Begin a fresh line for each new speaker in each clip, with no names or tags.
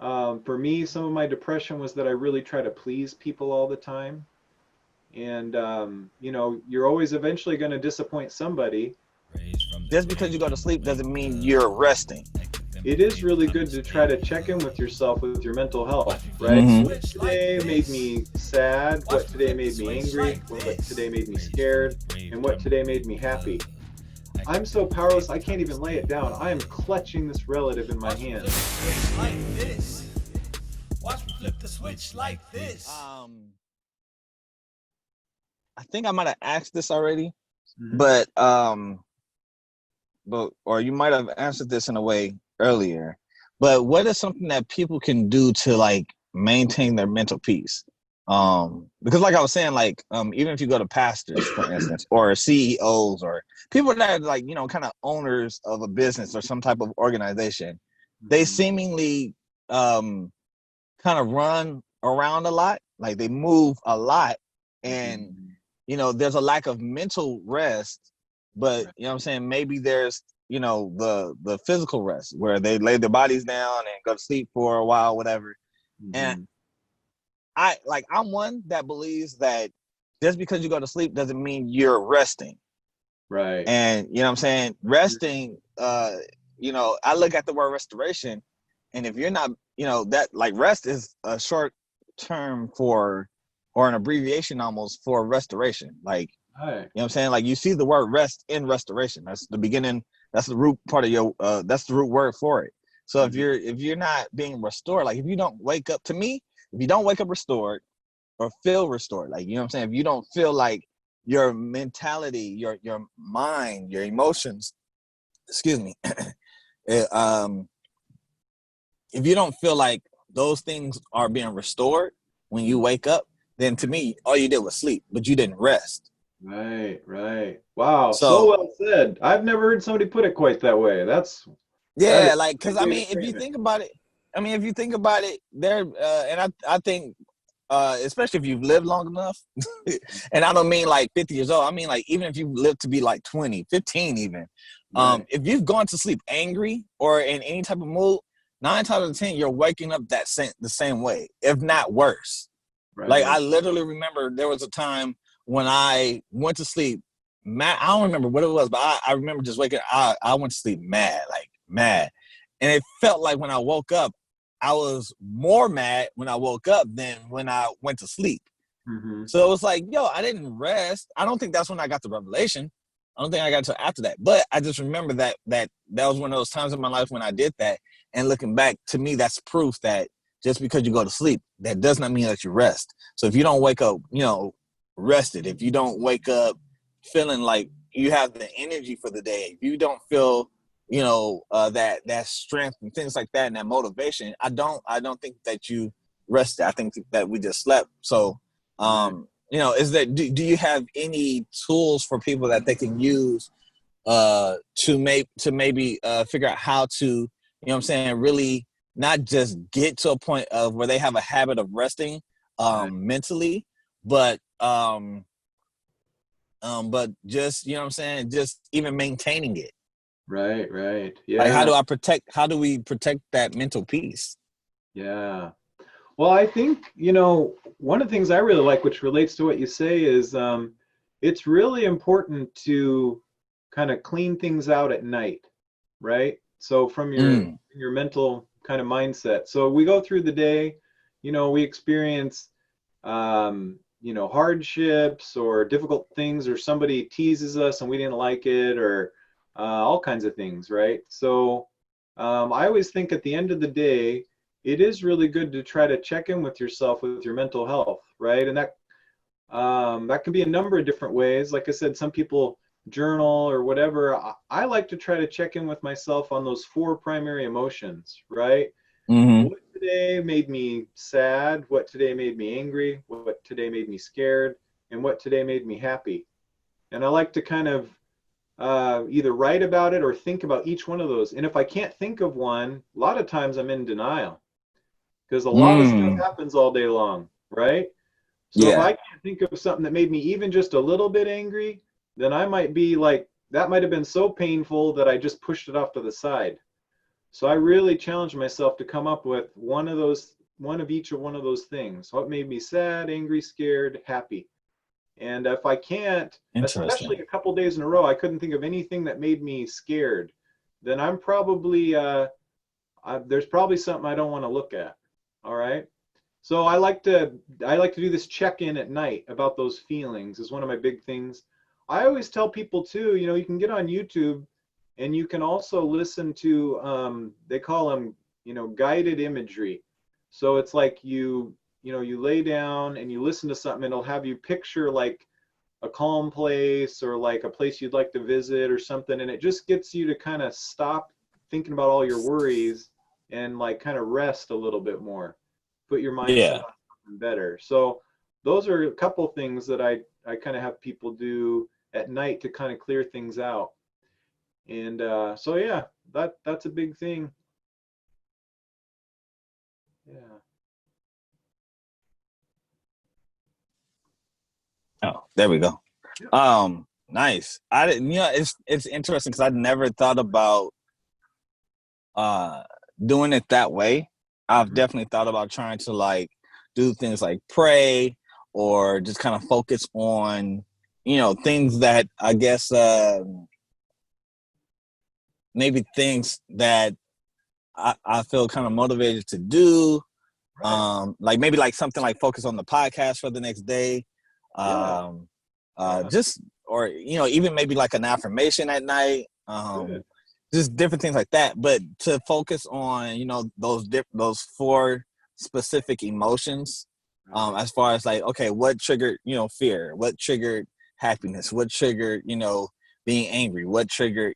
For me, some of my depression was that I really try to please people all the time. And, you're always eventually going to disappoint somebody.
Just because you go to sleep doesn't mean you're resting.
It is really good to try to check in with yourself with your mental health, right? So
Mm-hmm.
what today made me sad, what today made me angry, what today made me scared, and what today made me happy. I'm so powerless I can't even lay it down. I am clutching this relative in my hand.
Watch me flip the switch like this.
I think I might have asked this already,
Mm-hmm.
but or you might have answered this in a way earlier. But what is something that people can do to like maintain their mental peace? Because like I was saying, like even if you go to pastors, for instance, or CEOs or people that are like, kind of owners of a business or some type of organization, they
Mm-hmm.
seemingly kind of run around a lot, like they move a lot, and
Mm-hmm.
there's a lack of mental rest, but
Right.
I'm saying maybe there's the physical rest where they lay their bodies down and go to sleep for a while, whatever. And
Mm-hmm.
I'm one that believes that just because you go to sleep doesn't mean you're resting.
Right.
And I'm saying resting, I look at the word restoration, and if you're not, that like rest is a short term for, or an abbreviation almost for restoration. Like,
Right.
what I'm saying? Like you see the word rest in restoration. That's the beginning, that's the root part of your that's the root word for it. So if
Mm-hmm.
you're not being restored, like if you don't wake up, to me, if you don't wake up restored or feel restored, like what I'm saying, if you don't feel like your mentality, your mind, your emotions, excuse me, it, if you don't feel like those things are being restored when you wake up, then to me, all you did was sleep, but you didn't rest.
Right. Right. Wow. So
So
well said. I've never heard somebody put it quite that way. That is
yeah,
a
like, cause
great
I
way to
mean, if you
frame it.
think about it, there, and I think, especially if you've lived long enough, and I don't mean like 50 years old, I mean like even if you live to be like 20, 15 even,
Right.
if you've gone to sleep angry or in any type of mood, 9 times out of 10, you're waking up the same way, if not worse. Like I
Right.
literally remember there was a time when I went to sleep mad. I don't remember what it was, but I remember just waking. I went to sleep mad, like mad, and it felt like when I woke up, I was more mad when I woke up than when I went to sleep.
Mm-hmm.
So it was like, yo, I didn't rest. I don't think that's when I got the revelation. I don't think I got to after that. But I just remember that was one of those times in my life when I did that. And looking back, to me, that's proof that just because you go to sleep, that does not mean that you rest. So if you don't wake up, rested, if you don't wake up feeling like you have the energy for the day, if you don't feel, that strength and things like that and that motivation, I don't think that you rested. I think that we just slept. So
Right.
is that do you have any tools for people that they can use to maybe figure out how to, what I'm saying, really not just get to a point of where they have a habit of resting
Right.
mentally, but but just, what I'm saying, just even maintaining it.
Right. Right.
Like
Yeah.
how do we protect that mental peace?
Yeah. Well, I think, one of the things I really like, which relates to what you say, is it's really important to kind of clean things out at night, right? So from
Mm,
your mental kind of mindset. So we go through the day, we experience hardships or difficult things, or somebody teases us and we didn't like it, or all kinds of things, right? So I always think at the end of the day, it is really good to try to check in with yourself with your mental health, right? And that can be a number of different ways. Like I said, some people journal or whatever. I like to try to check in with myself on those four primary emotions, right?
mm-hmm.
What today made me sad? What today made me angry? What today made me scared? And what today made me happy? And I like to kind of either write about it or think about each one of those. And if I can't think of one, a lot of times I'm in denial because a lot of stuff
Mm,
happens all day long, right? So if
yeah.
I can't think of something that made me even just a little bit angry, then I might be like, that might have been so painful that I just pushed it off to the side. So I really challenged myself to come up with one of each of one of those things. What made me sad, angry, scared, happy? And if I can't, especially
Interesting.
a couple days in a row, I couldn't think of anything that made me scared, then I'm probably, there's probably something I don't want to look at. All right. So I like to do this check-in at night about those feelings is one of my big things. I always tell people too, you can get on YouTube and you can also listen to, they call them, guided imagery. So it's like you lay down and you listen to something and it'll have you picture like a calm place or like a place you'd like to visit or something. And it just gets you to kind of stop thinking about all your worries and like kind of rest a little bit more, put your mindset
Yeah.
on something better. So those are a couple things that I kind of have people do at night to kind of clear things out. And so yeah, that's a big thing. Yeah.
Oh, there we go. Nice. I didn't. It's interesting because I never thought about doing it that way. I've definitely thought about trying to like do things like pray or just kind of focus on things that I guess maybe things that I feel kind of motivated to do.
Right.
Like maybe like something like focus on the podcast for the next day.
Yeah. Yeah.
Just or even maybe like an affirmation at night.
Good.
Just different things like that. But to focus on those four specific emotions.
Right.
As far as like, okay, what triggered fear? What triggered happiness? What triggered being angry? What triggered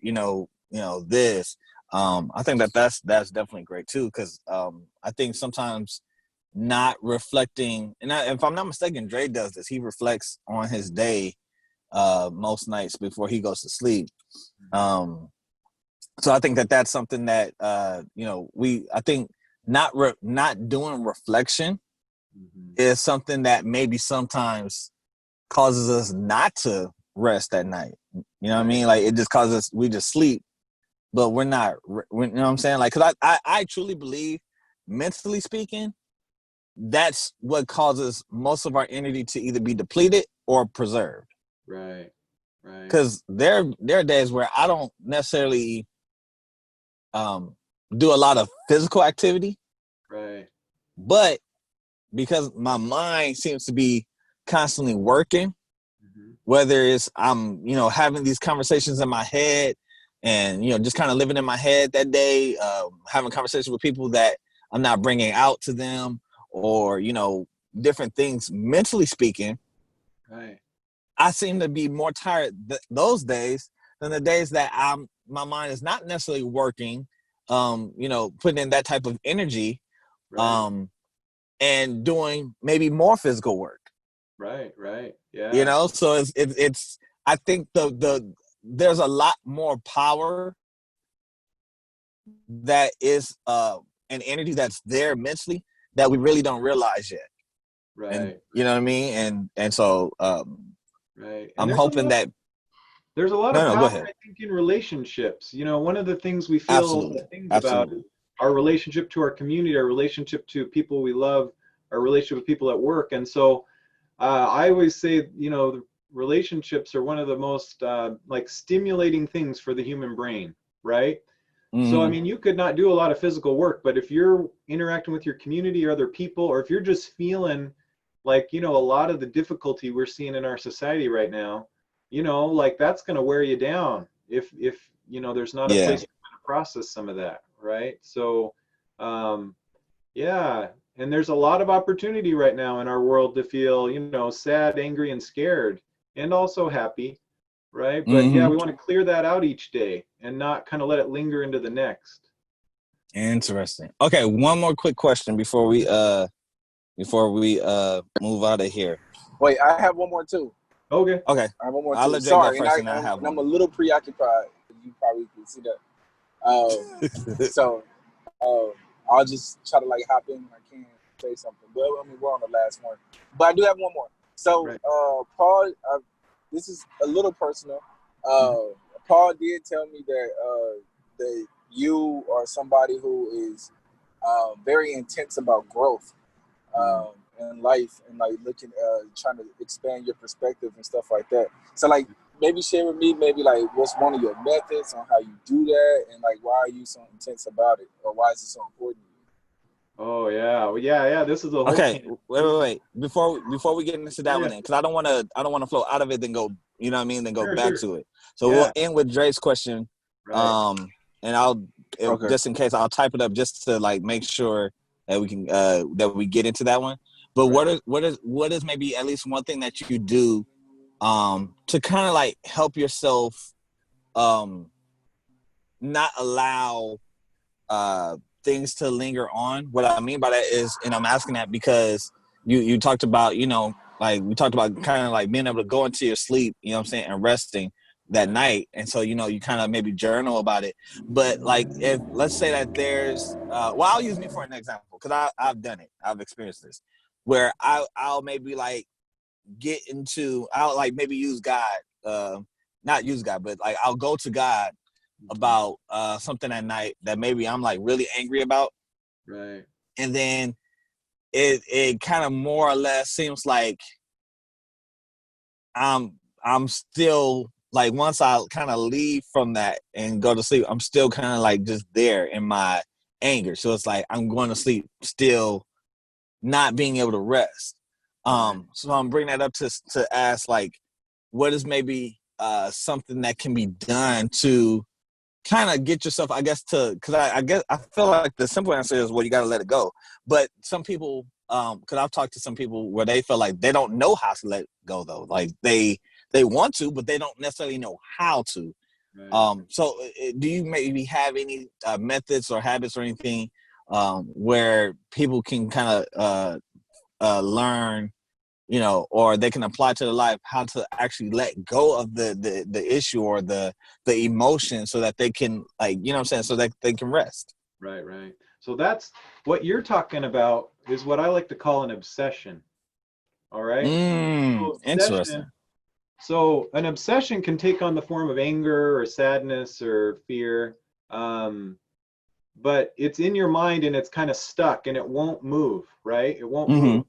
this? I think that's definitely great too, because I think sometimes not reflecting, and if I'm not mistaken, Dre does this. He reflects on his day most nights before he goes to sleep. So I think that's something that I think not doing reflection is something that maybe sometimes causes us not to rest at night. You know what I mean? Like it just causes we just sleep, but we're not. You know what I'm saying? Like, because I truly believe, mentally speaking, that's what causes most of our energy to either be depleted or preserved.
Right. Right.
Because there are days where I don't necessarily do a lot of physical activity,
Right.
but because my mind seems to be constantly working, whether it's I'm having these conversations in my head and just kind of living in my head that day, having conversations with people that I'm not bringing out to them, or different things mentally speaking.
Right.
I seem to be more tired those days than the days that my mind is not necessarily working, putting in that type of energy,
Right.
and doing maybe more physical work.
Right. Right. Yeah.
So it's I think there's a lot more power that is an energy that's there mentally that we really don't realize yet. And
Right.
you know what I mean? And so
Right. And
I'm hoping that
there's a lot of
no, go
power,
ahead.
I think, in relationships. One of the things we feel
Absolutely.
things about is
Absolutely.
our relationship to our community, our relationship to people we love, our relationship with people at work. And so I always say, the relationships are one of the most like stimulating things for the human brain, right? So, I
Mm-hmm.
mean, you could not do a lot of physical work, but if you're interacting with your community or other people, or if you're just feeling like, a lot of the difficulty we're seeing in our society right now, like that's going to wear you down if there's not a
Yeah.
place to kind of process some of that, right? So, yeah, and there's a lot of opportunity right now in our world to feel, sad, angry, and scared, and also happy, right? But yeah,
Mm-hmm.
we want to clear that out each day and not kind of let it linger into the next.
Interesting. Okay, one more quick question before we move out of here.
Wait, I have one more too.
Okay.
Okay.
I have one more
I'll
too.
let Jay go
Sorry,
first and then I have
and I'm a
one.
little preoccupied. You probably can see that. So I'll just try to like hop in when I can say something. But I mean, we're on the last one. But I do have one more. So
Right.
Paul, this is a little personal. Paul did tell me that you are somebody who is very intense about growth in life, and like looking, trying to expand your perspective and stuff like that. So like maybe share with me, maybe like what's one of your methods on how you do that, and like why are you so intense about it, or why is it so important to you?
Oh yeah, well, yeah. This is a whole
Okay,
can.
wait. Before we get into that
Yeah,
one, then, because I don't want to flow out of it, then go, you know what I mean, then go back
sure.
to it. So we'll
Yeah,
end with Dre's question,
right.
and I'll
Okay.
just in case I'll type it up just to like make sure that we can that we get into that one. But
Right.
what is maybe at least one thing that you do to kind of like help yourself not allow things to linger on. What I mean by that is, and I'm asking that because you talked about, you know, like we talked about kind of like being able to go into your sleep, you know what I'm saying, and resting that night. And so, you know, you kind of maybe journal about it. But like if let's say that there's well, I'll use me for an example because I've done it. I've experienced this where I'll maybe like I'll like maybe use God, not use God, but like I'll go to God about something at night that maybe I'm like really angry about,
Right.
and then it kind of more or less seems like I'm still like once I kind of leave from that and go to sleep, I'm still kind of like just there in my anger. So it's like I'm going to sleep still not being able to rest.
Right.
So I'm bringing that up to ask like what is maybe something that can be done to kind of get yourself, I guess, to because I guess I feel like the simple answer is well, you got to let it go. But some people, because I've talked to some people where they feel like they don't know how to let go though. Like they want to, but they don't necessarily know how to.
Right.
So do you maybe have any methods or habits or anything where people can kind of learn, you know, or they can apply to their life how to actually let go of the issue or the emotion so that they can like, you know what I'm saying, so that they can rest.
Right. Right. So that's what you're talking about is what I like to call an obsession. All right. So obsession.
Interesting.
So an obsession can take on the form of anger or sadness or fear. Um, but it's in your mind and it's kind of stuck and it won't move, right? It won't
Mm-hmm.
move.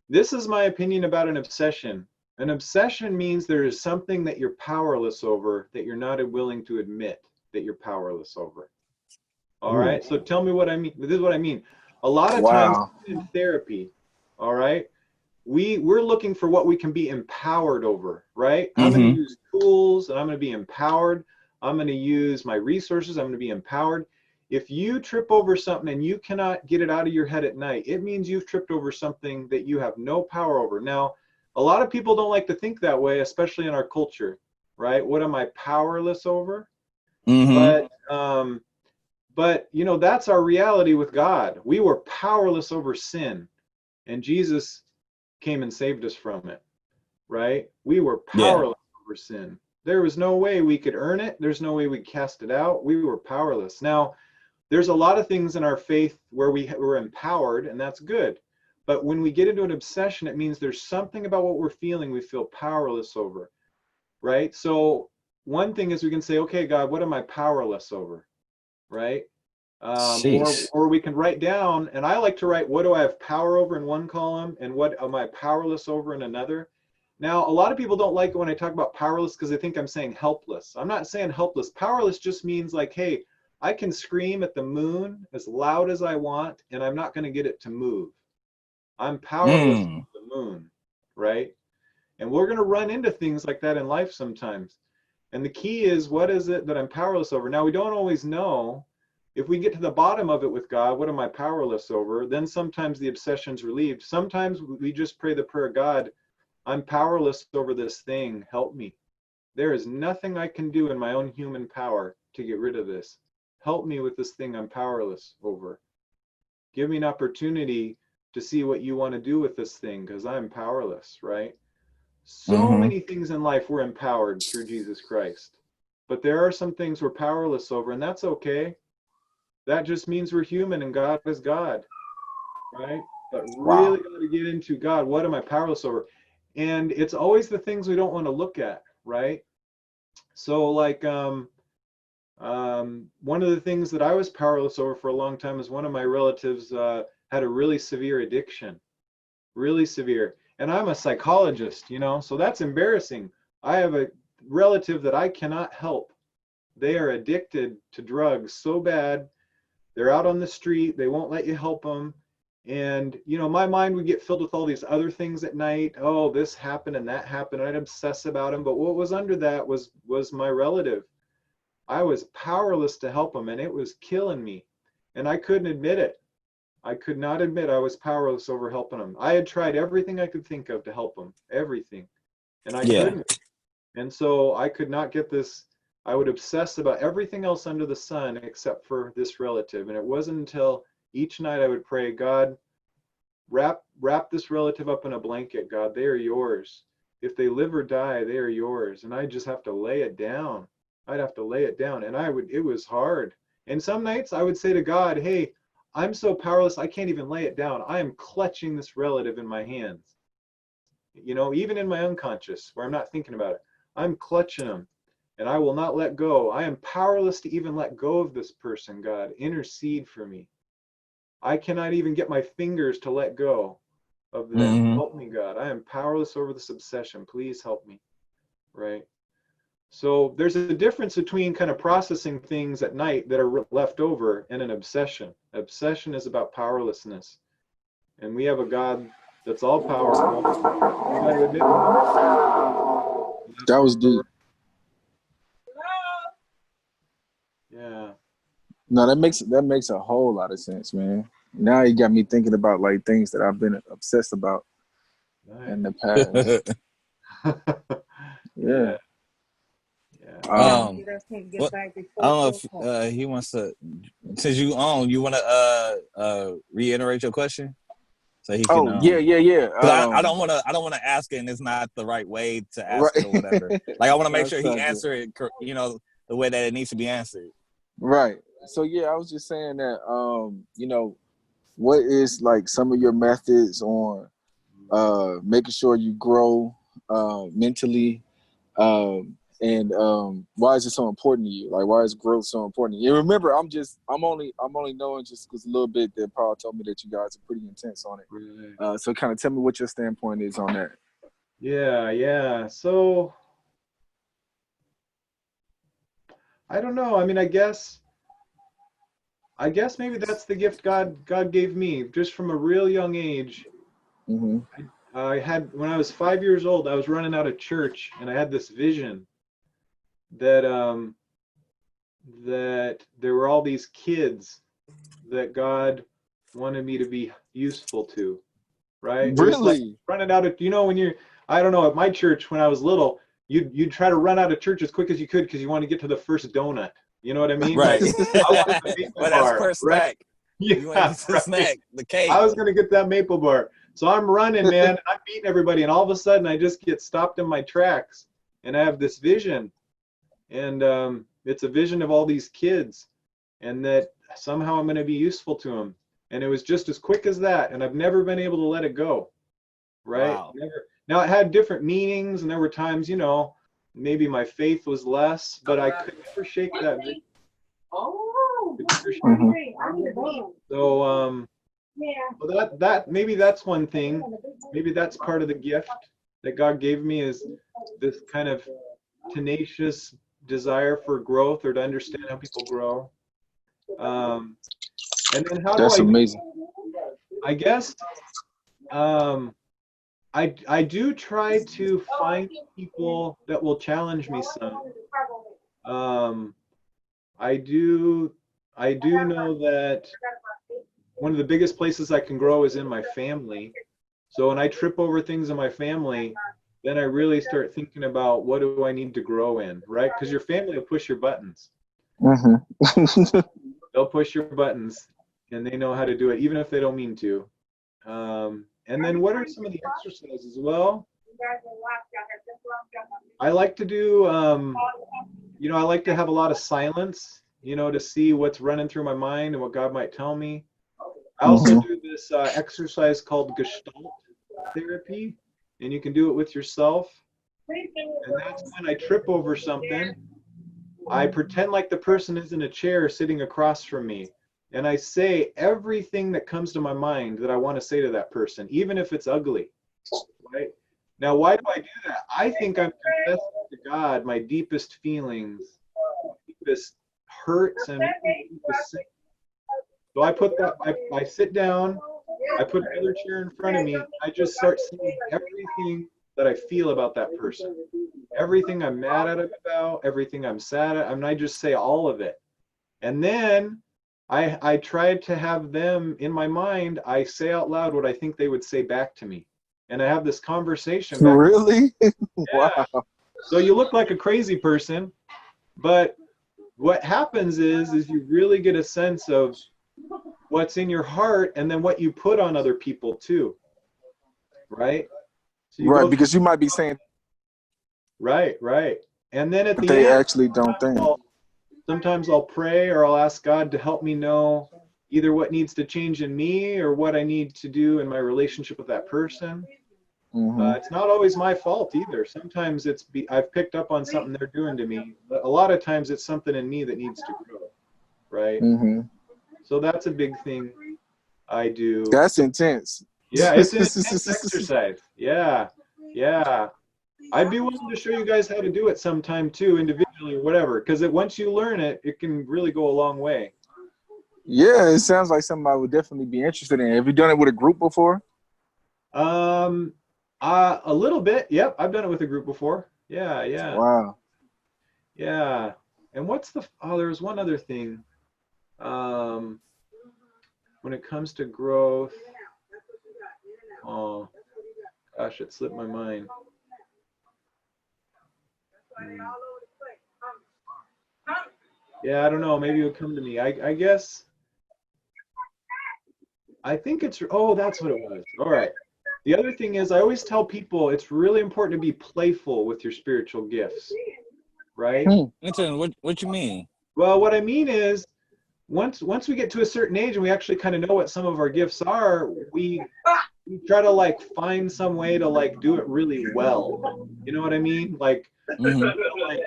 This is my opinion about an obsession. An obsession means there is something that you're powerless over that you're not willing to admit that you're powerless over. All
Ooh.
right. So tell me what I mean. This is what I mean. A lot of times
Wow.
in therapy, all right, we're looking for what we can be empowered over, right? I'm going to
Mm-hmm.
use tools and I'm going to be empowered. I'm going to use my resources. I'm going to be empowered. If you trip over something and you cannot get it out of your head at night, it means you've tripped over something that you have no power over. Now, a lot of people don't like to think that way, especially in our culture, right? What am I powerless over?
Mm-hmm.
But you know, that's our reality with God. We were powerless over sin, and Jesus came and saved us from it, right? We were
Yeah.
powerless over sin. There was no way we could earn it. There's no way we could cast it out. We were powerless. Now, there's a lot of things in our faith where we're empowered, and that's good. But when we get into an obsession, it means there's something about what we're feeling we feel powerless over, right? So one thing is we can say, okay, God, what am I powerless over, right?
Sheesh.
Or we can write down, and I like to write, what do I have power over in one column and what am I powerless over in another? Now, a lot of people don't like it when I talk about powerless because they think I'm saying helpless. I'm not saying helpless. Powerless just means like, hey, I can scream at the moon as loud as I want and I'm not going to get it to move. I'm powerless
Mm.
over the moon, right? And we're going to run into things like that in life sometimes. And the key is, what is it that I'm powerless over? Now, we don't always know. If we get to the bottom of it with God, what am I powerless over? Then sometimes the obsession's relieved. Sometimes we just pray the prayer, God, I'm powerless over this thing. Help me. There is nothing I can do in my own human power to get rid of this. Help me with this thing I'm powerless over. Give me an opportunity to see what you want to do with this thing because I'm powerless, right? So
Mm-hmm.
many things in life we're empowered through Jesus Christ. But there are some things we're powerless over, and that's okay. That just means we're human and God is God, right? But
Wow.
really got to get into God, what am I powerless over? And it's always the things we don't want to look at, right? So like One of the things that I was powerless over for a long time is one of my relatives had a really severe addiction, really severe. And I'm a psychologist, you know, so that's embarrassing. I have a relative that I cannot help. They are addicted to drugs so bad. They're out on the street. They won't let you help them. And, you know, my mind would get filled with all these other things at night. Oh, this happened and that happened. I'd obsess about them. But what was under that was my relative. I was powerless to help him, and it was killing me. And I couldn't admit it. I could not admit I was powerless over helping him. I had tried everything I could think of to help him, everything. And I couldn't. And so I could not get this. I would obsess about everything else under the sun except for this relative. And it wasn't until each night I would pray, God, wrap this relative up in a blanket, God. They are yours. If they live or die, they are yours. And I just have to lay it down. I'd have to lay it down. And it was hard. And some nights I would say to God, hey, I'm so powerless, I can't even lay it down. I am clutching this relative in my hands. You know, even in my unconscious, where I'm not thinking about it, I'm clutching him, and I will not let go. I am powerless to even let go of this person, God. Intercede for me. I cannot even get my fingers to let go of them.
Mm-hmm.
Help me, God. I am powerless over this obsession. Please help me. Right? So there's a difference between kind of processing things at night that are left over and an obsession. Obsession is about powerlessness. And we have a God that's all powerful.
That was deep.
Yeah.
No, that makes a whole lot of sense, man. Now you got me thinking about like things that I've been obsessed about in the past. Yeah.
Well, I don't know if he wants to. Since you want to reiterate your question, so he can.
Yeah.
I don't want to ask it, and it's not the right way to ask it or whatever. Like I want to make sure he answer it, you know, the way that it needs to be answered.
Right. So yeah, I was just saying that you know, what is like some of your methods on making sure you grow mentally, and why is it so important to you? Like, why is growth so important to you? And remember, I'm only knowing just because a little bit that Paul told me that you guys are pretty intense on it.
Right.
So kind of tell me what your standpoint is on that.
Yeah. So I don't know. I mean, I guess maybe that's the gift God gave me just from a real young age.
Mm-hmm.
I had, when I was 5 years old, I was running out of church, and I had this vision that that there were all these kids that God wanted me to be useful to, right? It was like running out of, you know, when you're, I don't know, at my church when I was little, you'd try to run out of church as quick as you could because you want to get to the first donut. You know what I mean?
Right.
Like, I want the maple
But
bar,
that's first
right?
snack.
Yeah,
you want to get the snack, the cake.
I was going to get that maple bar. So I'm running, man. I'm beating everybody. And all of a sudden, I just get stopped in my tracks. And I have this vision. And it's a vision of all these kids. And that somehow I'm going to be useful to them. And it was just as quick as that. And I've never been able to let it go. Right?
Wow.
Never. Now, it had different meanings. And there were times, you know, maybe my faith was less. But I could never shake that vision. So that maybe that's one thing. Maybe that's part of the gift that God gave me, is this kind of tenacious desire for growth, or to understand how people grow. And then how
That's
do I?
amazing.
I guess I do try to find people that will challenge me some. I do know that one of the biggest places I can grow is in my family. So when I trip over things in my family, then I really start thinking about, what do I need to grow in, right? Because your family will push your buttons.
Mm-hmm.
They'll push your buttons, and they know how to do it, even if they don't mean to. And then what are some of the exercises? Well, I like to do, you know, I like to have a lot of silence, you know, to see what's running through my mind and what God might tell me. I also do this exercise called Gestalt therapy, and you can do it with yourself. And that's when I trip over something, I pretend like the person is in a chair sitting across from me, and I say everything that comes to my mind that I want to say to that person, even if it's ugly, right? Now, why do I do that? I think I'm confessing to God my deepest feelings, deepest hurts, and deepest sin. So I sit down, I put another chair in front of me, I just start saying everything that I feel about that person. Everything I'm mad at him about, everything I'm sad at, I just say all of it. And then I tried to have them in my mind, I say out loud what I think they would say back to me. And I have this conversation back.
Really?
Yeah.
Wow.
So you look like a crazy person, but what happens is you really get a sense of what's in your heart and then what you put on other people too. Right? So you
Right,
go
because you might be saying
right. And then at the
they
end,
actually don't think.
sometimes I'll pray or I'll ask God to help me know either what needs to change in me or what I need to do in my relationship with that person. It's not always my fault either. Sometimes I've picked up on something they're doing to me. But a lot of times it's something in me that needs to grow, right? So that's a big thing I do.
That's intense.
Yeah, it's an intense exercise. Yeah. I'd be willing to show you guys how to do it sometime too, individually or whatever, because once you learn it, it can really go a long way.
Yeah, it sounds like something I would definitely be interested in. Have you done it with a group before?
A little bit. Yep, I've done it with a group before. Yeah.
Wow.
Yeah. And there was one other thing. When it comes to growth, oh gosh, it slipped my mind. Yeah, I don't know. Maybe it would come to me. I guess. I think that's what it was. All right. The other thing is I always tell people it's really important to be playful with your spiritual gifts, right?
What you mean?
Well, what I mean is once we get to a certain age and we actually kind of know what some of our gifts are, we try to like find some way to like do it really well. You know what I mean? Like, like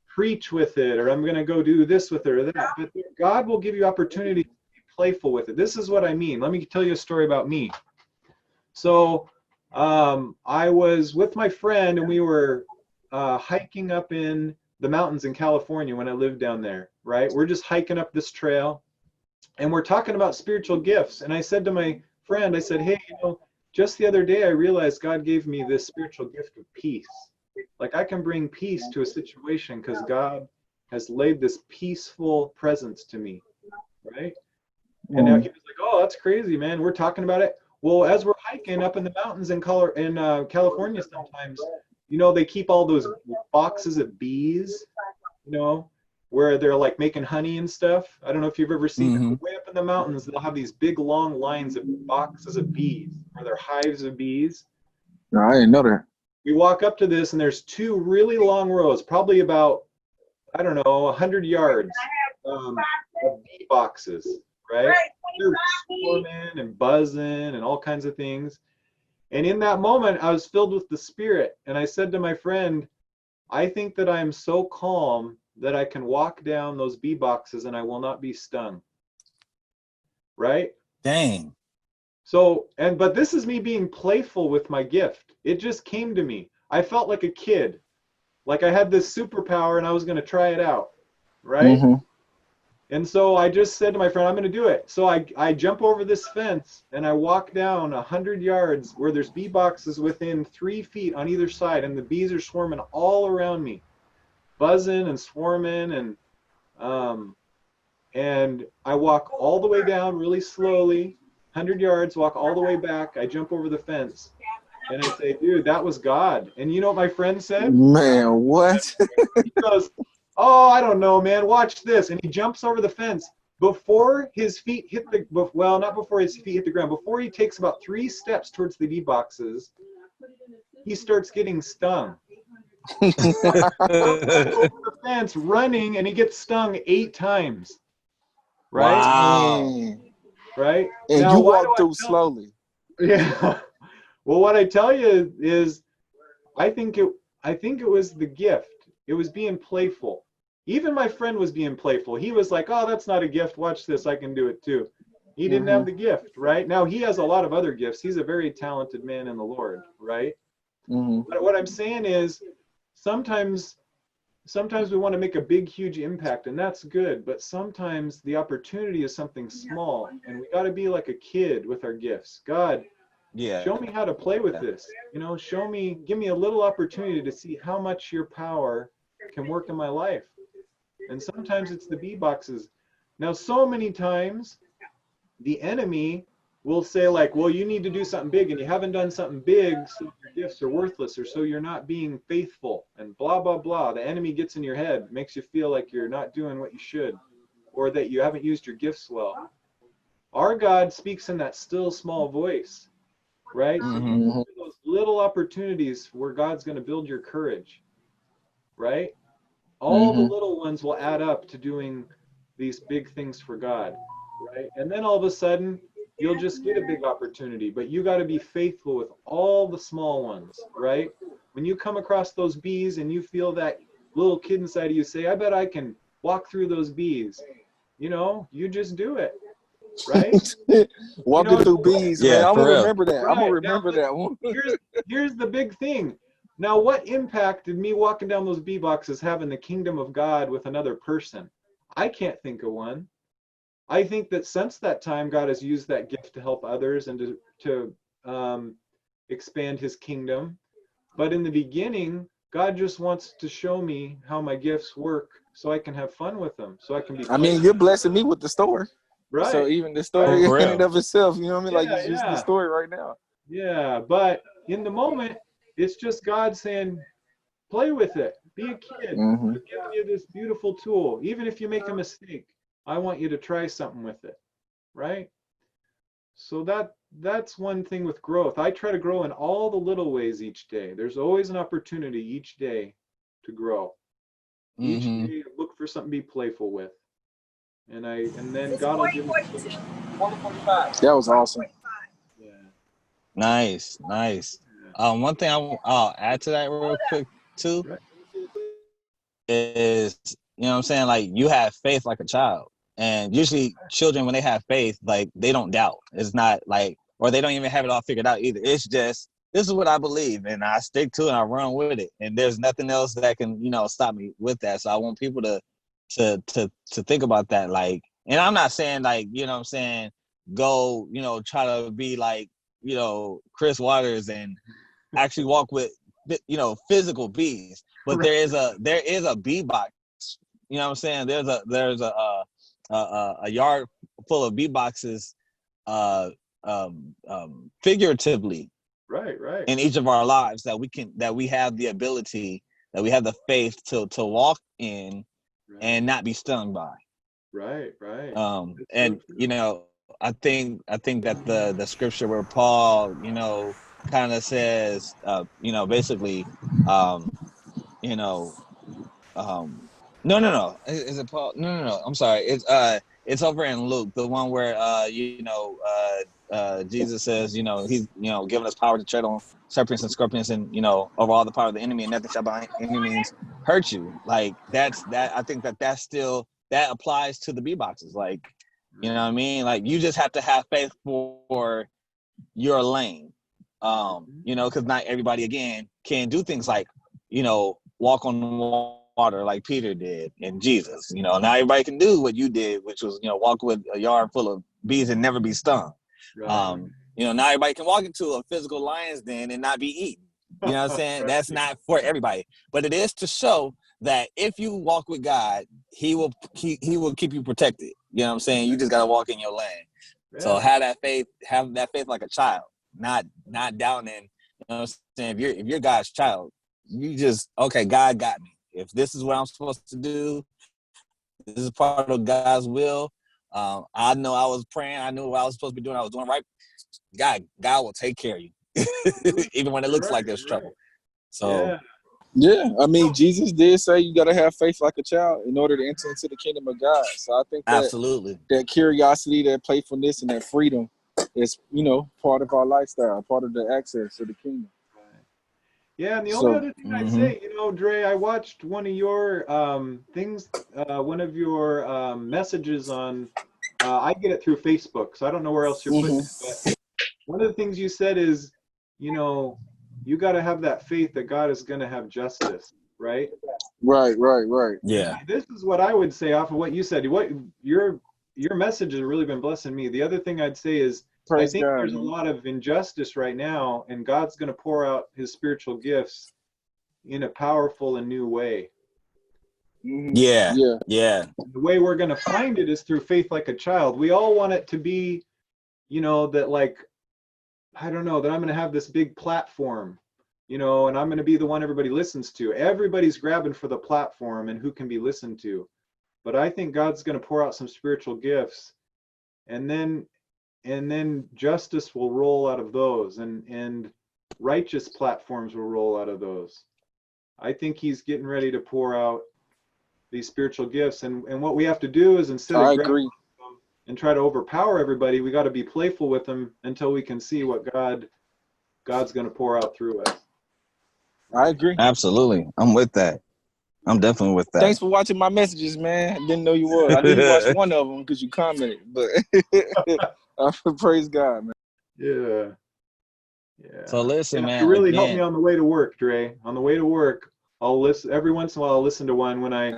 preach with it, or I'm going to go do this with it or that. But God will give you opportunity to be playful with it. This is what I mean. Let me tell you a story about me. So I was with my friend and we were hiking up in the mountains in California when I lived down there, right? We're just hiking up this trail and we're talking about spiritual gifts. And I said to my friend, I said, hey, just the other day I realized God gave me this spiritual gift of peace. Like I can bring peace to a situation because God has laid this peaceful presence to me, right? And now he was like, oh, that's crazy, man. We're talking about it. Well, as we're hiking up in the mountains in California sometimes, they keep all those boxes of bees, where they're like making honey and stuff. I don't know if you've ever seen it. Way up in the mountains, they'll have these big long lines of boxes of bees, or they're hives of bees.
No, I didn't know that.
We walk up to this and there's two really long rows, probably about, 100 yards of bee boxes, right? They're swarming and buzzing and all kinds of things. And in that moment, I was filled with the Spirit. And I said to my friend, I think that I am so calm that I can walk down those bee boxes and I will not be stung. Right?
Dang.
So, but this is me being playful with my gift. It just came to me. I felt like a kid. Like I had this superpower and I was going to try it out. Right? And so I just said to my friend, I'm going to do it. So I jump over this fence and I walk down 100 yards where there's bee boxes within 3 feet on either side. And the bees are swarming all around me, buzzing and swarming. And I walk all the way down really slowly, 100 yards, walk all the way back. I jump over the fence and I say, dude, that was God. And you know what my friend said?
Man, what?
He goes, oh, I don't know, man. Watch this. And he jumps over the fence. Before his feet hit not before his feet hit the ground, before he takes about 3 steps towards the bee boxes, he starts getting stung. Over the fence, running, and he gets stung 8 times. Right?
Wow.
Right?
And
now,
you walk through slowly.
Yeah. Well, what I tell you is, I think it was the gift. It was being playful. Even my friend was being playful. He was like, oh, that's not a gift. Watch this. I can do it too. He didn't have the gift, right? Now he has a lot of other gifts. He's a very talented man in the Lord, right? But what I'm saying is sometimes we want to make a big, huge impact, and that's good. But sometimes the opportunity is something small, and we got to be like a kid with our gifts. God, show me how to play with this. You know, give me a little opportunity to see how much your power can work in my life. And sometimes it's the B boxes. Now, so many times the enemy will say like, well, you need to do something big and you haven't done something big, so your gifts are worthless, or so you're not being faithful, and blah, blah, blah. The enemy gets in your head, makes you feel like you're not doing what you should, or that you haven't used your gifts well. Our God speaks in that still small voice, right? So those little opportunities where God's going to build your courage, right? All the little ones will add up to doing these big things for God, right? And then all of a sudden, you'll just get a big opportunity, but you got to be faithful with all the small ones, right? When you come across those bees and you feel that little kid inside of you say, I bet I can walk through those bees, you know, you just do it, right?
Walking through bees, man. I'm gonna remember that. I'm gonna remember that one.
Here's the big thing. Now, what impact did me walking down those bee boxes have in the kingdom of God with another person? I can't think of one. I think that since that time, God has used that gift to help others and to expand his kingdom. But in the beginning, God just wants to show me how my gifts work so I can have fun with them, so I can be
I mean, you're blessing me with the story.
Right.
So even the story in and of itself, you know what I mean? Like it's just the story right now.
Yeah, but in the moment, it's just God saying, play with it. Be a kid. I'm giving you this beautiful tool. Even if you make a mistake, I want you to try something with it, right? So that's one thing with growth. I try to grow in all the little ways each day. There's always an opportunity each day to grow. Each day, look for something to be playful with. And then God will give me.
That was awesome.
Yeah.
Nice. One thing I'll add to that real quick too is, you know what I'm saying, like you have faith like a child. And usually children, when they have faith, like they don't doubt. It's not like, or they don't even have it all figured out either. It's just, this is what I believe and I stick to it and I run with it. And there's nothing else that can, you know, stop me with that. So I want people to think about that. Like, and I'm not saying like, you know what I'm saying, go, you know, try to be like, you know, Chris Waters and actually walk with, you know, physical bees. But there is a bee box. You know what I'm saying? There's a yard full of bee boxes, figuratively,
right,
in each of our lives that we have the ability, that we have the faith to walk in and not be stung by.
Right.
And you know, I think that the scripture where Paul, you know, kind of says, you know, basically, you know, no. Is it Paul? No. I'm sorry. It's over in Luke, the one where Jesus says, you know, he's, you know, giving us power to tread on serpents and scorpions and, you know, over all the power of the enemy, and nothing shall by any means hurt you. Like that. I think that still that applies to the bee boxes. Like, you know what I mean? Like you just have to have faith for your lane. You know, because not everybody again can do things like, you know, walk on water like Peter did and Jesus. You know, not everybody can do what you did, which was, you know, walk with a yard full of bees and never be stung. You know, not everybody can walk into a physical lion's den and not be eaten. You know what I'm saying? That's not for everybody. But it is to show that if you walk with God, he will keep you protected. You know what I'm saying? You just gotta walk in your lane. So have that faith like a child, not doubting. You know what I'm saying? If you're God's child, you just, okay, God got me. If this is what I'm supposed to do, this is part of God's will. I know I was praying. I knew what I was supposed to be doing. I was doing right. God will take care of you, even when it looks like there's trouble. So,
yeah. I mean, Jesus did say you got to have faith like a child in order to enter into the kingdom of God. So I think that
absolutely,
that curiosity, that playfulness, and that freedom is, you know, part of our lifestyle, part of the access to the kingdom.
Yeah, and the only
So
other thing I'd say, you know, Dre, I watched one of your things, one of your messages on, I get it through Facebook, so I don't know where else you're putting it, but one of the things you said is, you know, you got to have that faith that God is going to have justice, right?
right.
And
Yeah.
this is what I would say off of what you said. What your message has really been blessing me. The other thing I'd say is I
Praise
think
God,
there's a
man.
lot of injustice right now, and God's going to pour out his spiritual gifts in a powerful and new way.
Yeah.
Yeah.
Yeah.
The way we're going to find it is through faith like a child. We all want it to be, you know, that like, I don't know, that I'm going to have this big platform, you know, and I'm going to be the one everybody listens to. Everybody's grabbing for the platform and who can be listened to. But I think God's going to pour out some spiritual gifts, and then justice will roll out of those, and righteous platforms will roll out of those. I think he's getting ready to pour out these spiritual gifts, and what we have to do is, instead of
I
grabbing
agree.
them and try to overpower everybody, we got to be playful with them until we can see what God's going to pour out through us.
I agree.
Absolutely. I'm with that. I'm definitely with that.
Thanks for watching my messages, man. I didn't know you were. I knew you watched one of them because you commented, but praise God, man.
Yeah.
So listen,
Yeah,
man,
you really helped me
again,
on the way to work, Dre. On the way to work, I'll listen every once in a while. I'll listen to one when I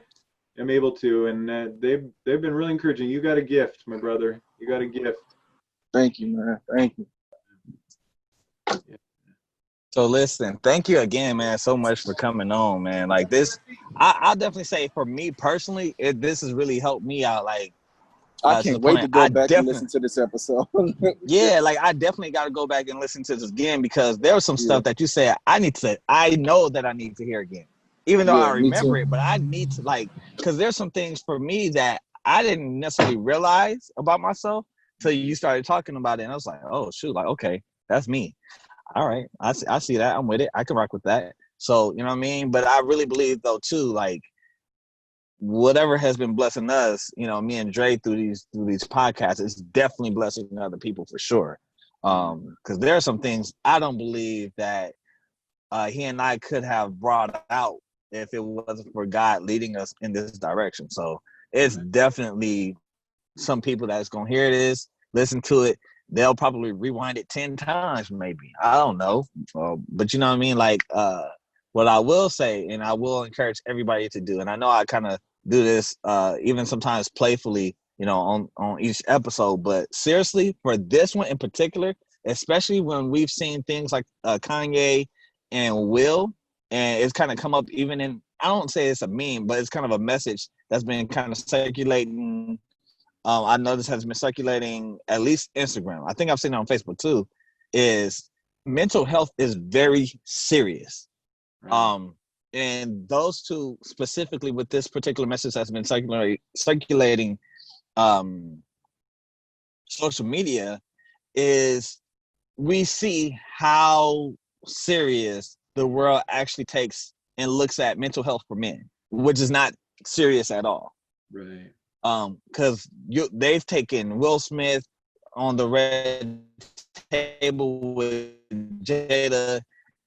am able to, and they've been really encouraging. You got a gift, my brother. You got a gift.
Thank you, man. Thank you.
so listen, thank you again, man, so much for coming on, man. Like this, I'll definitely say for me personally, this has really helped me out. Like
I
to the
can't wait to
point,
go back and listen to this episode.
yeah, like I definitely got to go back and listen to this again, because there was some
Yeah.
stuff that you said I know that I need to hear again, even though I
Yeah, me
remember
too.
it, but I need to, like, because there's some things for me that I didn't necessarily realize about myself till you started talking about it, and I was like, oh shoot, like okay, that's me. All right, I see that. I'm with it. I can rock with that. So you know what I mean. But I really believe though too, like whatever has been blessing us, you know, me and Dre through these podcasts, is definitely blessing other people for sure. Because there are some things I don't believe that he and I could have brought out if it wasn't for God leading us in this direction. So it's definitely some people that's gonna hear this, listen to it. They'll probably rewind it 10 times, maybe. I don't know, but you know what I mean. Like, what I will say, and I will encourage everybody to do, and I know I kind of do this, even sometimes playfully, you know, on each episode. But seriously, for this one in particular, especially when we've seen things like Kanye and Will, and it's kind of come up even in, I don't say it's a meme, but it's kind of a message that's been kind of circulating. I know this has been circulating, at least Instagram. I think I've seen it on Facebook too. Is mental health is very serious.
Right.
And those two specifically, with this particular message that's been circulating social media, is we see how serious the world actually takes and looks at mental health for men, which is not serious at all.
Right.
Because they've taken Will Smith on the red table with Jada,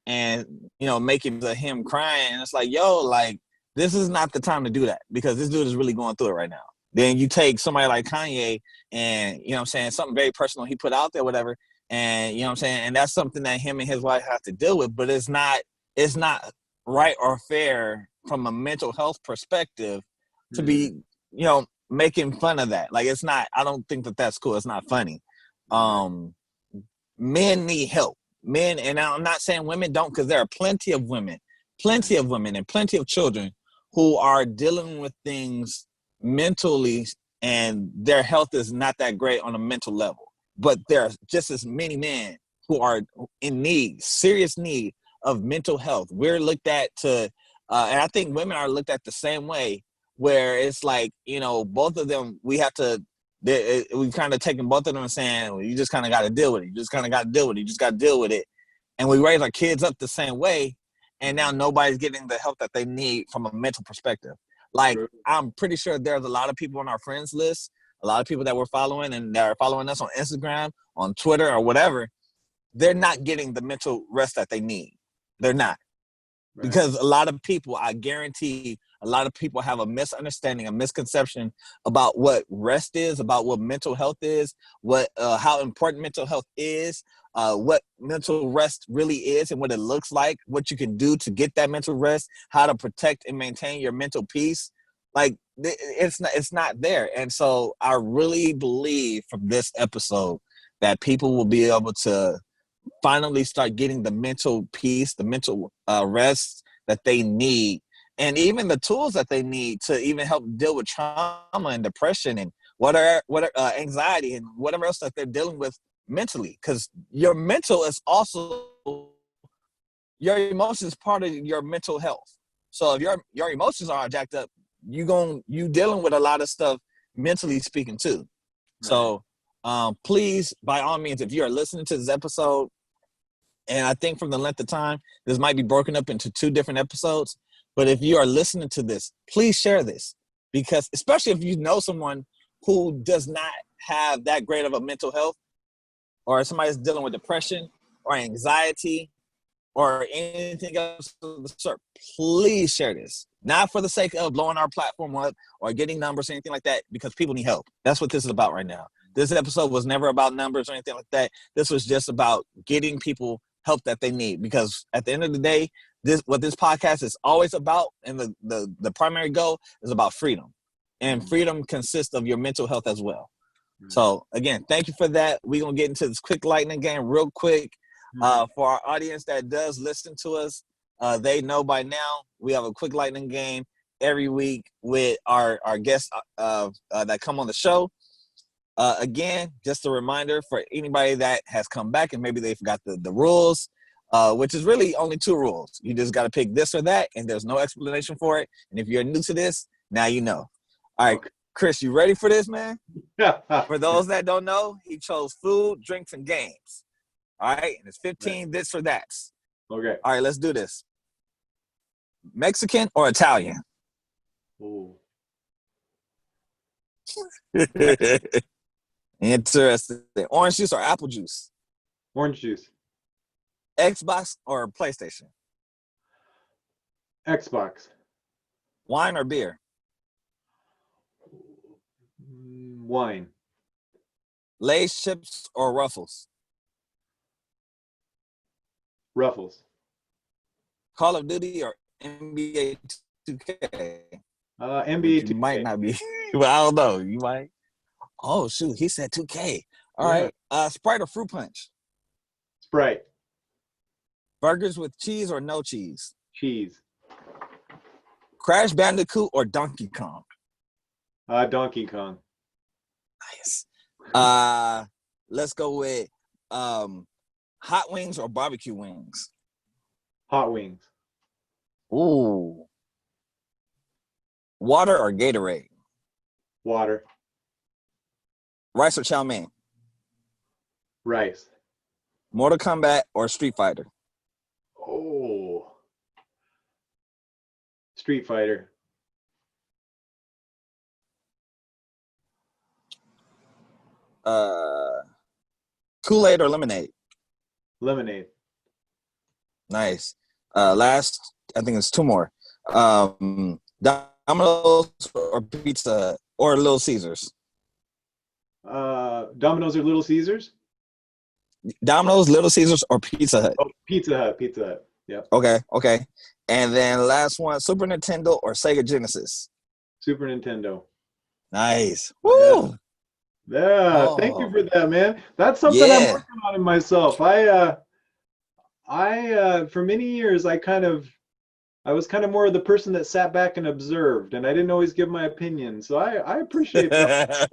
and you know, making him crying. And it's like, yo, like this is not the time to do that, because this dude is really going through it right now. Then you take somebody like Kanye, and you know what I'm saying, something very personal he put out there, whatever, and you know what I'm saying, and that's something that him and his wife have to deal with. But it's not right or fair from a mental health perspective to be, you know, making fun of that. Like, it's not, I don't think that that's cool. It's not funny. Men need help. Men, and I'm not saying women don't, because there are plenty of women and plenty of children who are dealing with things mentally, and their health is not that great on a mental level. But there are just as many men who are in need, serious need of mental health. We're looked at and I think women are looked at the same way, where it's like, you know, both of them, we kind of taken both of them and saying, well, you just kind of got to deal with it. You just kind of got to deal with it. You just got to deal with it. And we raise our kids up the same way. And now nobody's getting the help that they need from a mental perspective. Like, I'm pretty sure there's a lot of people on our friends list, a lot of people that we're following and that are following us on Instagram, on Twitter, or whatever. They're not getting the mental rest that they need. They're not.
Right.
Because a lot of people, I guarantee, a lot of people have a misunderstanding, a misconception about what rest is, about what mental health is, what how important mental health is, what mental rest really is, and what it looks like, what you can do to get that mental rest, how to protect and maintain your mental peace. Like it's not there. And so I really believe from this episode that people will be able to finally start getting the mental peace, the mental rest that they need, and even the tools that they need to even help deal with trauma and depression and whatever anxiety and whatever else that they're dealing with mentally. Because your mental is also your emotions part of your mental health. So if your emotions are jacked up, you dealing with a lot of stuff mentally speaking too.
Right.
So please, by all means, if you are listening to this episode, and I think from the length of time, this might be broken up into 2 different episodes. But if you are listening to this, please share this, because especially if you know someone who does not have that great of a mental health, or somebody's dealing with depression or anxiety or anything else of the sort, please share this. Not for the sake of blowing our platform up or getting numbers or anything like that, because people need help. That's what this is about right now. This episode was never about numbers or anything like that. This was just about getting people help that they need, because at the end of the day, what this podcast is always about, and the primary goal is about freedom. And freedom consists of your mental health as well. So again, thank you for that. We're going to get into this quick lightning game real quick. For our audience that does listen to us, they know by now we have a quick lightning game every week with our guests that come on the show. Again, just a reminder for anybody that has come back and maybe they forgot the rules, which is really only 2 rules. You just got to pick this or that, and there's no explanation for it. And if you're new to this, now you know. All right,
Okay.
Chris, you ready for this, man?
Yeah.
For those that don't know, he chose food, drinks, and games. All right, and it's 15 this or that's.
Okay.
All right, let's do this. Mexican or Italian?
Ooh.
Interesting. Orange juice or apple juice?
Orange juice.
Xbox or PlayStation?
Xbox.
Wine or beer?
Wine.
Lay's chips or Ruffles?
Ruffles.
Call of Duty or NBA 2K?
NBA
You
2K.
might not be. Well, I don't know. You might. Oh, shoot. He said 2K. All
Yeah.
right. Sprite or fruit punch?
Sprite.
Burgers with cheese or no cheese?
Cheese.
Crash Bandicoot or Donkey Kong?
Donkey Kong.
Nice. Let's go with hot wings or barbecue wings?
Hot wings.
Ooh. Water or Gatorade?
Water.
Rice or chow mein?
Rice.
Mortal Kombat or Street Fighter?
Oh. Street Fighter.
Kool-Aid or lemonade?
Lemonade.
Nice. Last, I think it's 2 more. Domino's or Pizza or Little Caesars?
Domino's or Little Caesars?
Domino's, Little Caesars, or Pizza Hut?
Oh, Pizza Hut. Pizza Hut. Yep.
Okay. And then last one, Super Nintendo or Sega Genesis?
Super Nintendo.
Nice. Woo!
Yeah. Thank you for that, man. That's something I'm
Yeah.
working on in myself. I for many years I was kind of more of the person that sat back and observed, and I didn't always give my opinion. So I appreciate that.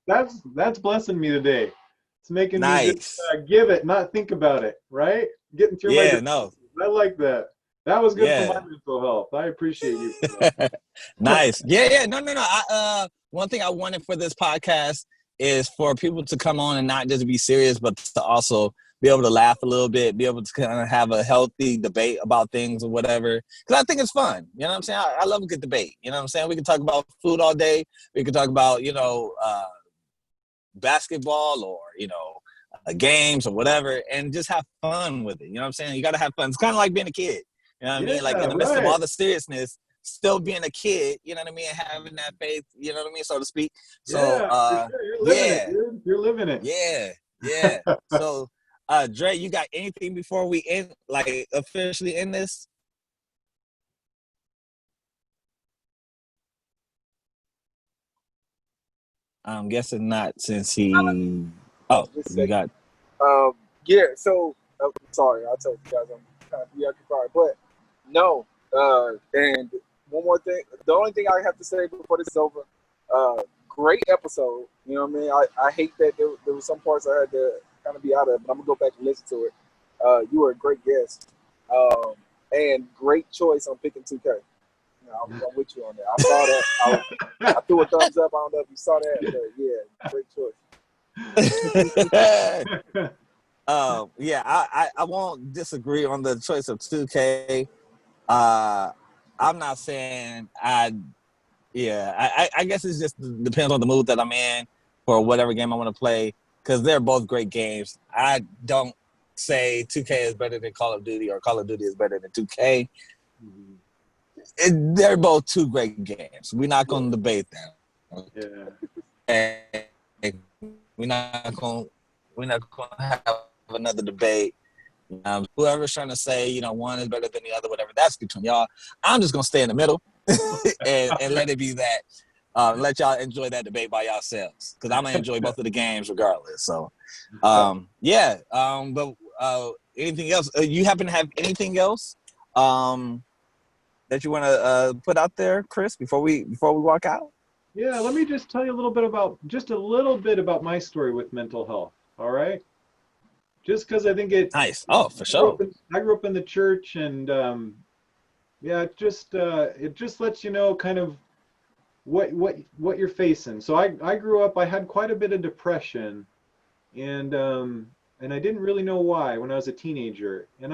That's blessing me today. It's making me
Nice.
just give it, not think about it. Right? Getting through my
Yeah,
defenses.
no.
I like that. That was good
Yeah.
for my mental health. I appreciate you for that.
Nice. Yeah. No. One thing I wanted for this podcast is for people to come on and not just be serious, but to also be able to laugh a little bit, be able to kind of have a healthy debate about things or whatever. Because I think it's fun. You know what I'm saying? I love a good debate. You know what I'm saying? We can talk about food all day. We can talk about, basketball or, games or whatever, and just have fun with it. You know what I'm saying? You got to have fun. It's kind of like being a kid. You know what I mean? Like
Yeah,
in the midst of
right.
all the seriousness, still being a kid, you know what I mean? Having that faith, you know what I mean, so to speak. So
Yeah, for sure. You're living it,
yeah,
dude. You're living it.
yeah, yeah. So Dre, you got anything before we end, like officially end this? I'm guessing not, since he. Oh,
Just a
we
second.
got.
Yeah. So sorry, I told you guys I'm kind of preoccupied, but no. And one more thing. The only thing I have to say before this is over. Great episode. You know what I mean? I hate that there was some parts I had to kind of be out of, but I'm gonna go back and listen to it. You were a great guest, and great choice on picking 2K. You know, I'm with you on that. I saw that. I threw a thumbs up. I don't know if you saw that, but yeah, great choice.
Yeah, I won't disagree on the choice of 2K. I'm not saying I guess it just depends on the mood that I'm in for whatever game I want to play, because they're both great games. I don't say 2K is better than Call of Duty or Call of Duty is better than 2K. They're both two great games. We're not going to debate them.
Yeah.
And we're not going to have another debate. Whoever's trying to say, you know, one is better than the other, whatever, that's between y'all. I'm just going to stay in the middle and let it be that. Let y'all enjoy that debate by yourselves, because I'm going to enjoy both of the games regardless. So, yeah. But anything else? You happen to have anything else that you want to put out there, Chris, before we walk out?
Yeah, let me just tell you a little bit about my story with mental health. All right. Just because I think
Nice. Oh, for sure.
I grew up in the church, and yeah, it just lets you know kind of what you're facing. So I grew up. I had quite a bit of depression, and I didn't really know why when I was a teenager. And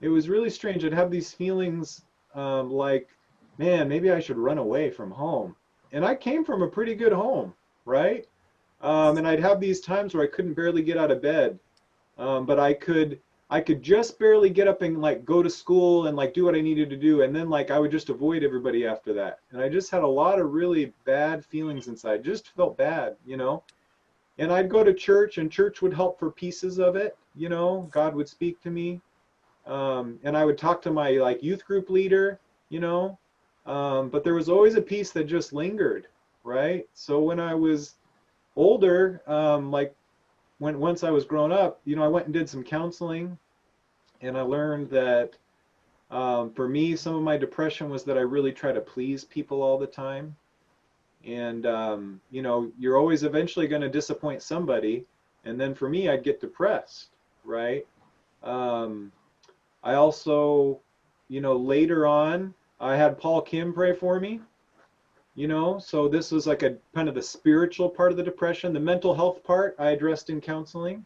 it was really strange. I'd have these feelings like, man, maybe I should run away from home. And I came from a pretty good home, right? And I'd have these times where I couldn't barely get out of bed, but I could just barely get up and like go to school and like do what I needed to do, and then like I would just avoid everybody after that. And I just had a lot of really bad feelings inside. Just felt bad, you know. And I'd go to church, and church would help for pieces of it, you know. God would speak to me, and I would talk to my like youth group leader, you know. But there was always a piece that just lingered, right? So when I was older, like once I was grown up, you know, I went and did some counseling, and I learned that for me, some of my depression was that I really try to please people all the time, and you know, you're always eventually going to disappoint somebody, and then for me, I'd get depressed, right? Um, I also, you know, later on, I had Paul Kim pray for me, you know, so this was like a kind of the spiritual part of the depression. The mental health part I addressed in counseling,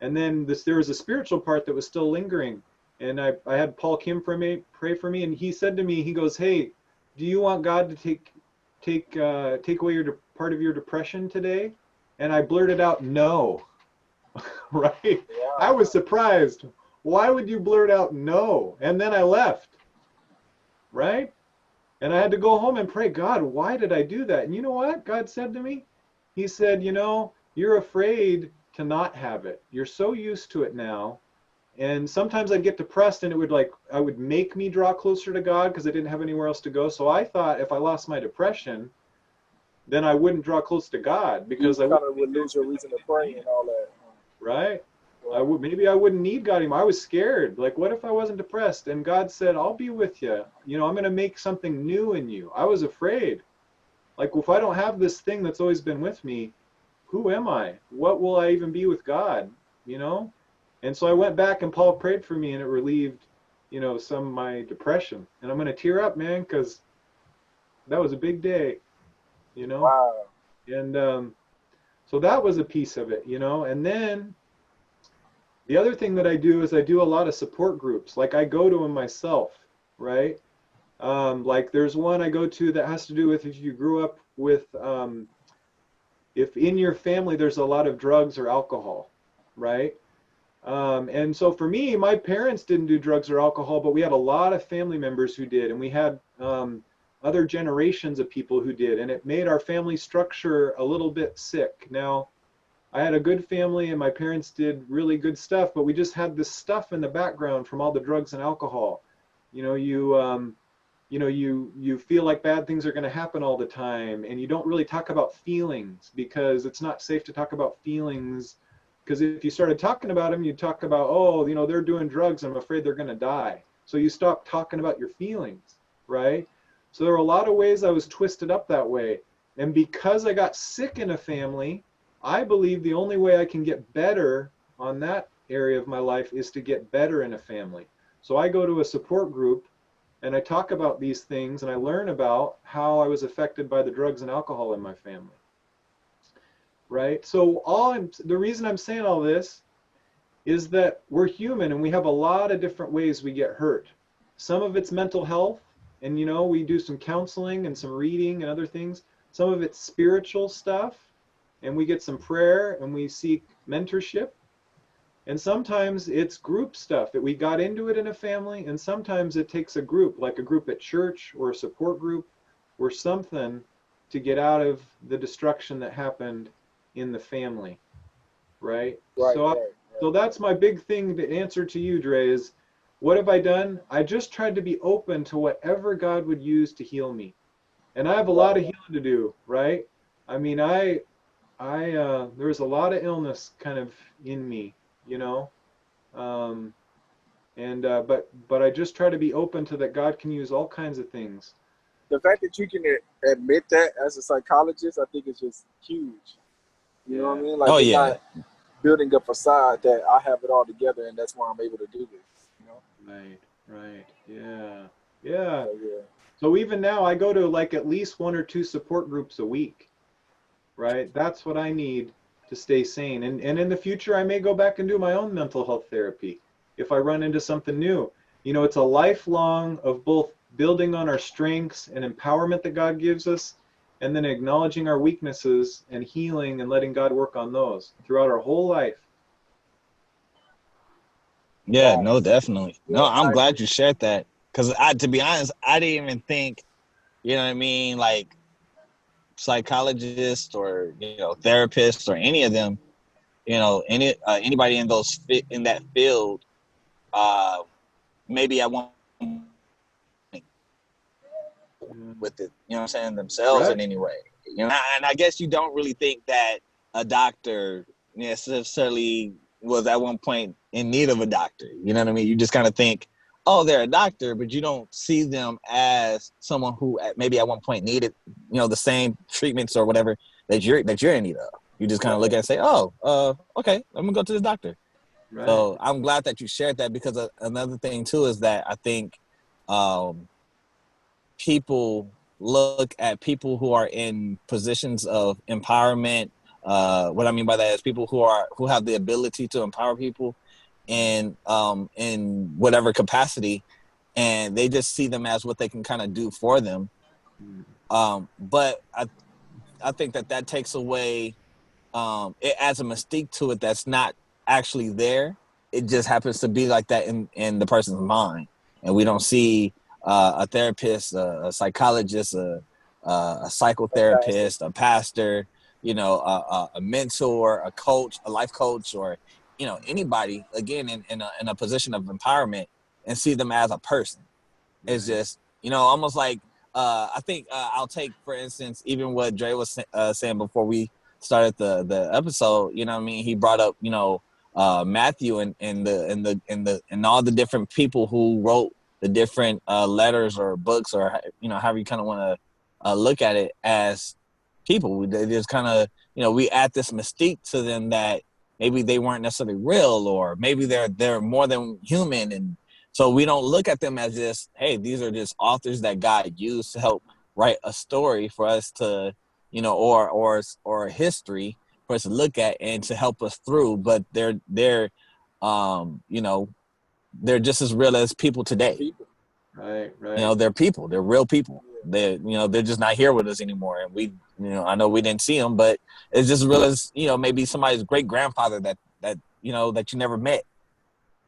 and then there was a spiritual part that was still lingering, and I had Paul Kim pray for me, and he said to me, he goes, hey, do you want God to take away part of your depression today? And I blurted out, no. Right?
Yeah.
I was surprised. Why would you blurt out no? And then I left, right? And I had to go home and pray, God, why did I do that? And you know what God said to me? He said, you know, you're afraid to not have it. You're so used to it now. And sometimes I'd get depressed, and I would make me draw closer to God because I didn't have anywhere else to go. So I thought if I lost my depression, then I wouldn't draw close to God, because
you kind of would lose your reason to pray and all that.
Right? Maybe I wouldn't need God anymore. I was scared. Like, what if I wasn't depressed? And God said, I'll be with you. You know, I'm going to make something new in you. I was afraid. Like, if I don't have this thing that's always been with me, who am I? What will I even be with God? You know? And so I went back, and Paul prayed for me, and it relieved, you know, some of my depression. And I'm going to tear up, man, because that was a big day, you know?
Wow.
And so that was a piece of it, you know? And then the other thing that I do is I do a lot of support groups. Like, I go to them myself, right? Like, there's one I go to that has to do with if you grew up with, if in your family there's a lot of drugs or alcohol, right? And so for me, my parents didn't do drugs or alcohol, but we had a lot of family members who did, and we had other generations of people who did, and it made our family structure a little bit sick. Now, I had a good family and my parents did really good stuff, but we just had this stuff in the background from all the drugs and alcohol. You know, you feel like bad things are going to happen all the time, and you don't really talk about feelings because it's not safe to talk about feelings, because if you started talking about them, you'd talk about, oh, you know, they're doing drugs, I'm afraid they're going to die. So you stop talking about your feelings, right? So there were a lot of ways I was twisted up that way. And because I got sick in a family, I believe the only way I can get better on that area of my life is to get better in a family. So I go to a support group and I talk about these things and I learn about how I was affected by the drugs and alcohol in my family. Right? So the reason I'm saying all this is that we're human and we have a lot of different ways we get hurt. Some of it's mental health, and you know, we do some counseling and some reading and other things. Some of it's spiritual stuff, and we get some prayer and we seek mentorship. And sometimes it's group stuff that we got into it in a family, and sometimes it takes a group, like a group at church or a support group or something, to get out of the destruction that happened in the family, right? So that's my big thing to answer to you, Dre, is what have I done? I just tried to be open to whatever God would use to heal me. And I have a lot of healing to do, right? I mean, there's a lot of illness kind of in me, you know? But I just try to be open to that God can use all kinds of things.
The fact that you can admit that as a psychologist, I think is just huge. You know what I mean? Like, not building a facade that I have it all together and that's why I'm able to do this, you know?
Right. Yeah. So even now I go to like at least 1 or 2 support groups a week, right? That's what I need to stay sane. And in the future, I may go back and do my own mental health therapy if I run into something new. You know, it's a lifelong of both building on our strengths and empowerment that God gives us, and then acknowledging our weaknesses and healing and letting God work on those throughout our whole life.
Yeah, no, definitely. No, I'm glad you shared that, because to be honest, I didn't even think, you know what I mean, like psychologists or, you know, therapists or any of them, you know, anybody in that field, maybe at one with it, you know what I'm saying, themselves in any way. You know, and I guess you don't really think that a doctor necessarily was at one point in need of a doctor. You know what I mean? You just kind of think, oh, they're a doctor, but you don't see them as someone who maybe at one point needed, you know, the same treatments or whatever that you're in need of. You just kind of look at it and say, oh, okay, I'm gonna go to this doctor. Right. So I'm glad that you shared that, because another thing too is that I think people look at people who are in positions of empowerment. What I mean by that is people who have the ability to empower people in whatever capacity, and they just see them as what they can kind of do for them. But I think that takes away, it adds a mystique to it that's not actually there. It just happens to be like that in the person's mind, and we don't see a therapist, a psychologist, a psychotherapist, a pastor, you know, a mentor, a coach, a life coach, or, you know, anybody, again, in a position of empowerment, and see them as a person. It's just, you know, almost like, I think I'll take, for instance, even what Dre was saying before we started the episode. You know what I mean? He brought up, you know, Matthew and all the different people who wrote the different letters or books, or, you know, however you kind of want to look at it, as people. They just kind of, you know, we add this mystique to them that maybe they weren't necessarily real, or maybe they're more than human. And so we don't look at them as just, hey, these are just authors that God used to help write a story for us to, you know, or a history for us to look at and to help us through. But they're you know, they're just as real as people today.
Right.
You know, they're people. They're real people. They're, you know, they're just not here with us anymore. And we, you know, I know we didn't see them, but it's just as real as, you know, maybe somebody's great grandfather that you know, that you never met.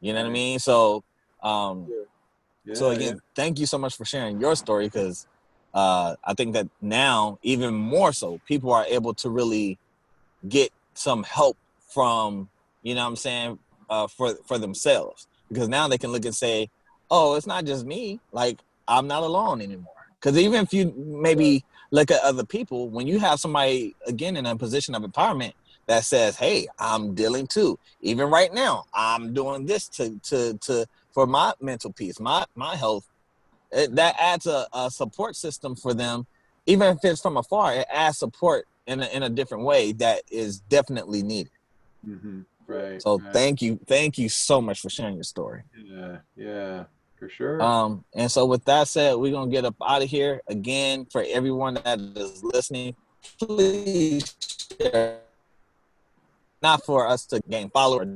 You know what I mean? So,
Yeah.
so again, thank you so much for sharing your story, because I think that now even more so, people are able to really get some help from, you know what I'm saying, for themselves, because now they can look and say, oh, it's not just me. Like, I'm not alone anymore. Because even if you maybe look at other people, when you have somebody, again, in a position of empowerment that says, hey, I'm dealing too. Even right now, I'm doing this for my mental peace, my health. That adds a support system for them. Even if it's from afar, it adds support in a different way that is definitely needed.
Mm-hmm. Right.
So
right.
thank you so much for sharing your story.
Yeah, for sure.
And so with that said, we're gonna get up out of here. Again, for everyone that is listening, please share. Not for us to gain followers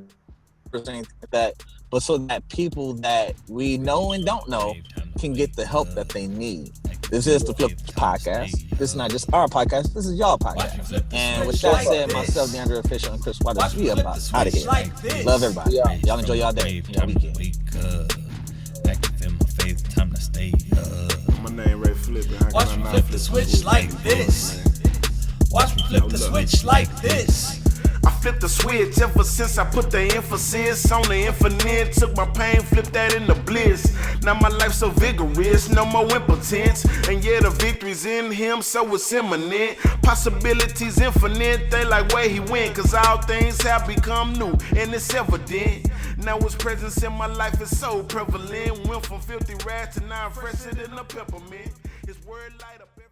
or anything like that, but so that people that we know and don't know can get the help that they need. This is the Flip Podcast. This is not just our podcast. This is y'all podcast. And with that said, myself, DeAndre Official, and Chris Waters, we up out of here. Love everybody. Y'all enjoy y'all day, y'all weekend.
Active in my faith, time to stay up.
My name Ray Flip.
Watch me flip the switch like this. Watch me flip the switch like this.
I flipped the switch ever since I put the emphasis on the infinite. Took my pain, flipped that into bliss. Now my life's so vigorous, no more impotence. And yeah, the victory's in him, so it's imminent. Possibilities infinite, they like where he went. Cause all things have become new, and it's evident. Now his presence in my life is so prevalent. Went from filthy rags to now I'm fresher than a peppermint. His word light up every